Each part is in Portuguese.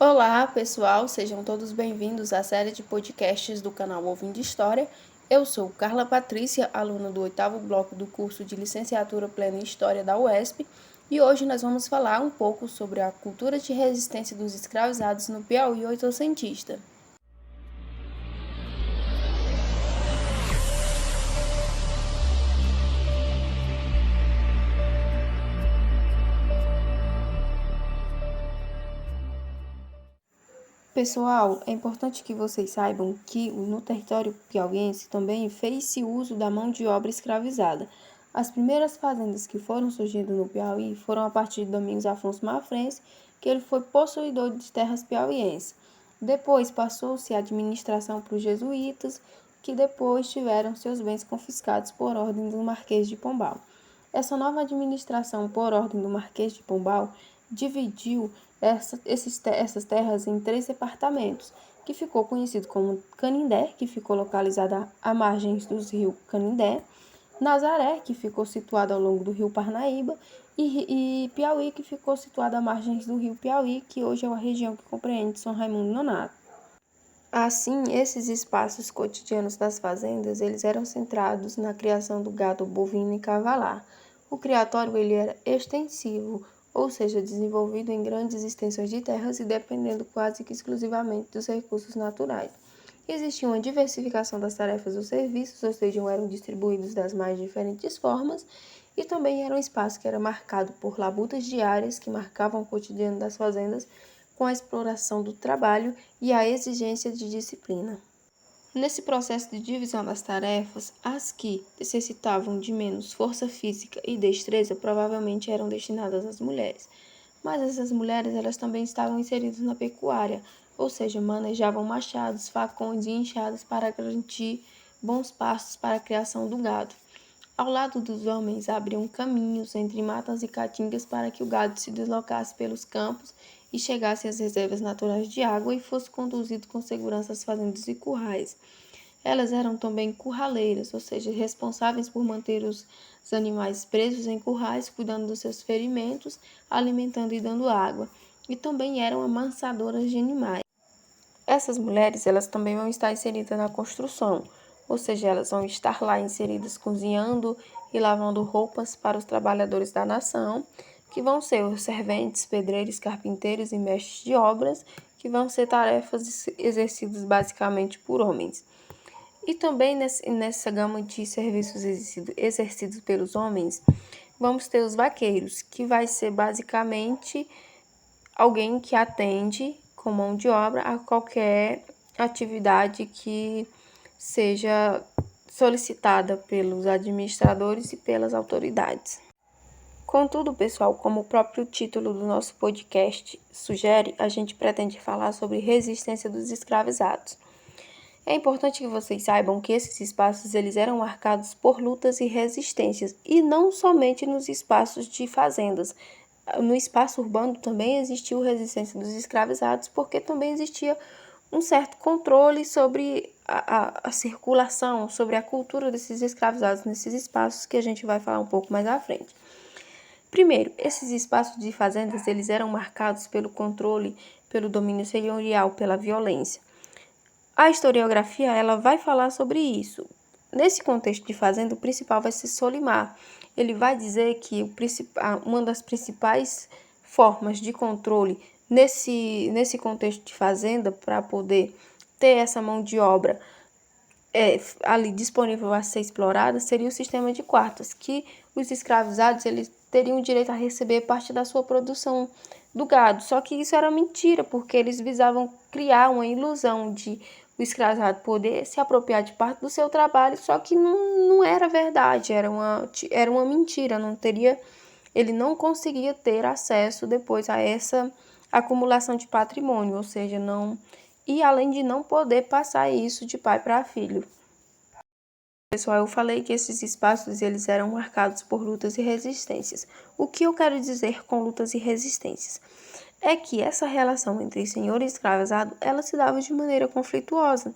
Olá, pessoal, sejam todos bem-vindos à série de podcasts do canal Ouvindo História. Eu sou Carla Patrícia, aluna do 8º bloco do curso de Licenciatura Plena em História da UESP, e hoje nós vamos falar um pouco sobre a cultura de resistência dos escravizados no Piauí oitocentista. Pessoal, é importante que vocês saibam que no território piauiense também fez-se uso da mão de obra escravizada. As primeiras fazendas que foram surgindo no Piauí foram a partir de Domingos Afonso Mafrense, que ele foi possuidor de terras piauienses. Depois passou-se a administração para os jesuítas, que depois tiveram seus bens confiscados por ordem do Marquês de Pombal. Essa nova administração, por ordem do Marquês de Pombal, dividiu essas terras em 3 departamentos, que ficou conhecido como Canindé, que ficou localizada à margens dos rios Canindé, Nazaré, que ficou situado ao longo do rio Parnaíba, e Piauí, que ficou situado à margens do rio Piauí, que hoje é uma região que compreende São Raimundo Nonato. Assim, esses espaços cotidianos das fazendas, eles eram centrados na criação do gado bovino e cavalar. O criatório ele era extensivo, ou seja, desenvolvido em grandes extensões de terras e dependendo quase que exclusivamente dos recursos naturais. Existia uma diversificação das tarefas dos serviços, ou seja, eram distribuídos das mais diferentes formas, e também era um espaço que era marcado por labutas diárias que marcavam o cotidiano das fazendas, com a exploração do trabalho e a exigência de disciplina. Nesse processo de divisão das tarefas, as que necessitavam de menos força física e destreza provavelmente eram destinadas às mulheres. Mas essas mulheres elas também estavam inseridas na pecuária, ou seja, manejavam machados, facões e enxadas para garantir bons pastos para a criação do gado. Ao lado dos homens abriam caminhos entre matas e caatingas para que o gado se deslocasse pelos campos e chegasse às reservas naturais de água e fosse conduzido com segurança às fazendas e currais. Elas eram também curraleiras, ou seja, responsáveis por manter os animais presos em currais, cuidando dos seus ferimentos, alimentando e dando água. E também eram amansadoras de animais. Essas mulheres, elas também vão estar inseridas na construção, ou seja, elas vão estar lá inseridas cozinhando e lavando roupas para os trabalhadores da nação, que vão ser os serventes, pedreiros, carpinteiros e mestres de obras, que vão ser tarefas exercidas basicamente por homens. E também nessa gama de serviços exercidos pelos homens, vamos ter os vaqueiros, que vai ser basicamente alguém que atende com mão de obra a qualquer atividade que seja solicitada pelos administradores e pelas autoridades. Contudo, pessoal, como o próprio título do nosso podcast sugere, a gente pretende falar sobre resistência dos escravizados. É importante que vocês saibam que esses espaços eles eram marcados por lutas e resistências, e não somente nos espaços de fazendas. No espaço urbano também existiu resistência dos escravizados, porque também existia um certo controle sobre a circulação, sobre a cultura desses escravizados nesses espaços, que a gente vai falar um pouco mais à frente. Primeiro, esses espaços de fazendas eles eram marcados pelo controle, pelo domínio senhorial, pela violência. A historiografia ela vai falar sobre isso. Nesse contexto de fazenda, o principal vai ser Solimar. Ele vai dizer que uma das principais formas de controle nesse contexto de fazenda, para poder ter essa mão de obra ali disponível a ser explorada, seria o sistema de quartas, que os escravizados eles teriam direito a receber parte da sua produção do gado. Só que isso era mentira, porque eles visavam criar uma ilusão de o escravizado poder se apropriar de parte do seu trabalho, só que não era verdade, era uma mentira, ele não conseguia ter acesso depois a essa acumulação de patrimônio, ou seja, e além de não poder passar isso de pai para filho. Pessoal, eu falei que esses espaços eles eram marcados por lutas e resistências. O que eu quero dizer com lutas e resistências? É que essa relação entre senhor e escravizado, ela se dava de maneira conflituosa.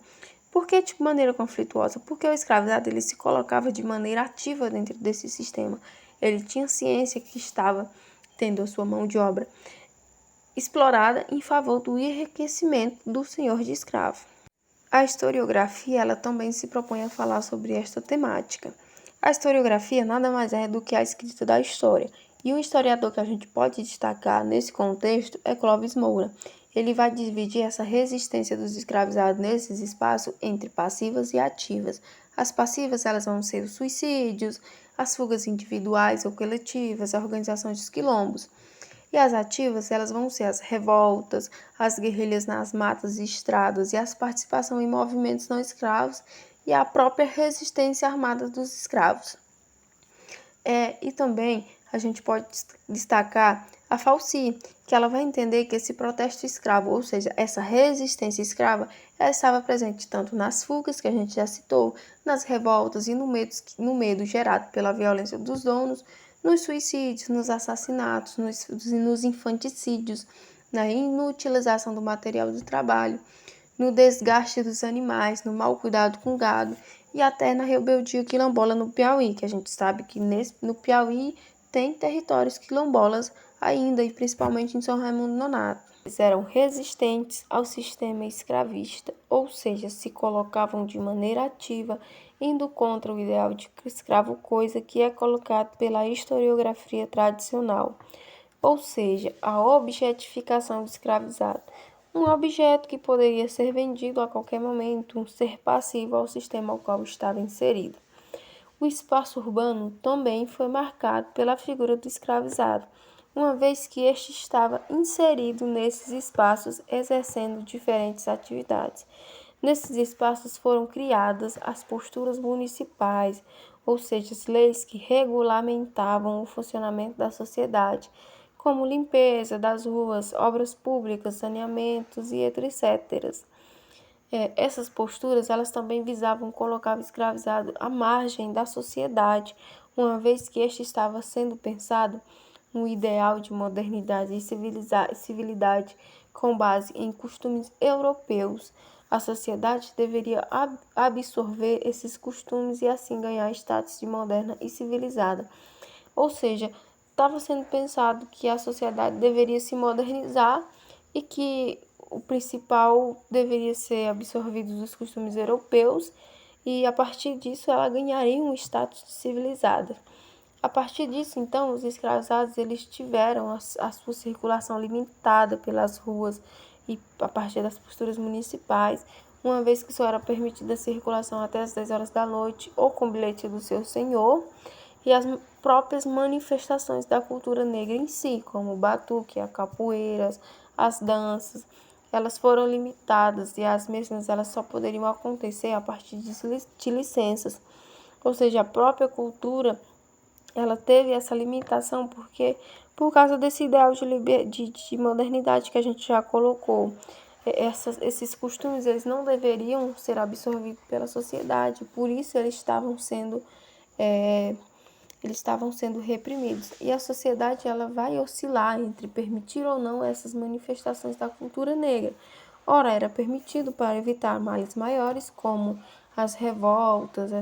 Por que de maneira conflituosa? Porque o escravizado ele se colocava de maneira ativa dentro desse sistema. Ele tinha ciência que estava tendo a sua mão de obra explorada em favor do enriquecimento do senhor de escravo. A historiografia ela também se propõe a falar sobre esta temática. A historiografia nada mais é do que a escrita da história. E um historiador que a gente pode destacar nesse contexto é Clovis Moura. Ele vai dividir essa resistência dos escravizados nesses espaços entre passivas e ativas. As passivas elas vão ser os suicídios, as fugas individuais ou coletivas, a organização de quilombos. E as ativas, elas vão ser as revoltas, as guerrilhas nas matas e estradas e a participação em movimentos não escravos e a própria resistência armada dos escravos. E também a gente pode destacar a Falsi, que ela vai entender que esse protesto escravo, ou seja, essa resistência escrava, ela estava presente tanto nas fugas, que a gente já citou, nas revoltas e no medo gerado pela violência dos donos, nos suicídios, nos assassinatos, nos infanticídios, na inutilização do material de trabalho, no desgaste dos animais, no mau cuidado com o gado e até na rebeldia quilombola no Piauí, que a gente sabe que no Piauí tem territórios quilombolas ainda, e principalmente em São Raimundo Nonato. Eles eram resistentes ao sistema escravista, ou seja, se colocavam de maneira ativa, indo contra o ideal de escravo, coisa que é colocado pela historiografia tradicional, ou seja, a objetificação do escravizado. Um objeto que poderia ser vendido a qualquer momento, um ser passivo ao sistema ao qual estava inserido. O espaço urbano também foi marcado pela figura do escravizado, uma vez que este estava inserido nesses espaços exercendo diferentes atividades. Nesses espaços foram criadas as posturas municipais, ou seja, as leis que regulamentavam o funcionamento da sociedade, como limpeza das ruas, obras públicas, saneamentos e etc. Essas posturas elas também visavam colocar o escravizado à margem da sociedade, uma vez que este estava sendo pensado um ideal de modernidade e civilidade com base em costumes europeus. A sociedade deveria absorver esses costumes e assim ganhar status de moderna e civilizada. Ou seja, estava sendo pensado que a sociedade deveria se modernizar e que o principal deveria ser absorvido dos costumes europeus, e a partir disso ela ganharia um status de civilizada. A partir disso, então, os escravizados eles tiveram a sua circulação limitada pelas ruas e a partir das posturas municipais, uma vez que só era permitida a circulação até as 10 horas da noite ou com bilhete do seu senhor, e as próprias manifestações da cultura negra em si, como o batuque, a capoeira, as danças, elas foram limitadas e as mesmas elas só poderiam acontecer a partir de licenças. Ou seja, a própria cultura ela teve essa limitação porque por causa desse ideal de modernidade que a gente já colocou. Esses costumes eles não deveriam ser absorvidos pela sociedade, por isso eles estavam sendo reprimidos. E a sociedade ela vai oscilar entre permitir ou não essas manifestações da cultura negra. Ora, era permitido para evitar males maiores, como as revoltas,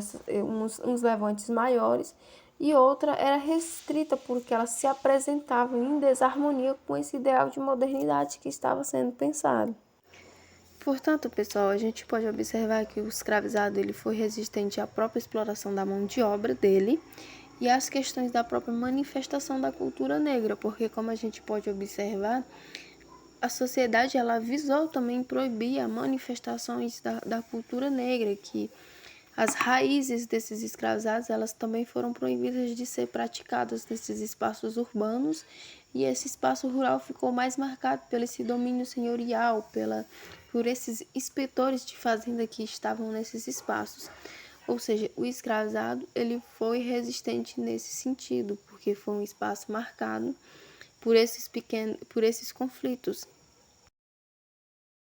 uns levantes maiores, e outra era restrita porque ela se apresentava em desarmonia com esse ideal de modernidade que estava sendo pensado. Portanto, pessoal, a gente pode observar que o escravizado ele foi resistente à própria exploração da mão de obra dele e às questões da própria manifestação da cultura negra, porque como a gente pode observar, a sociedade ela visou também proibir manifestações da cultura negra, que as raízes desses escravizados elas também foram proibidas de ser praticadas nesses espaços urbanos, e esse espaço rural ficou mais marcado pelo esse domínio senhorial, por esses inspetores de fazenda que estavam nesses espaços. Ou seja, o escravizado ele foi resistente nesse sentido, porque foi um espaço marcado por esses conflitos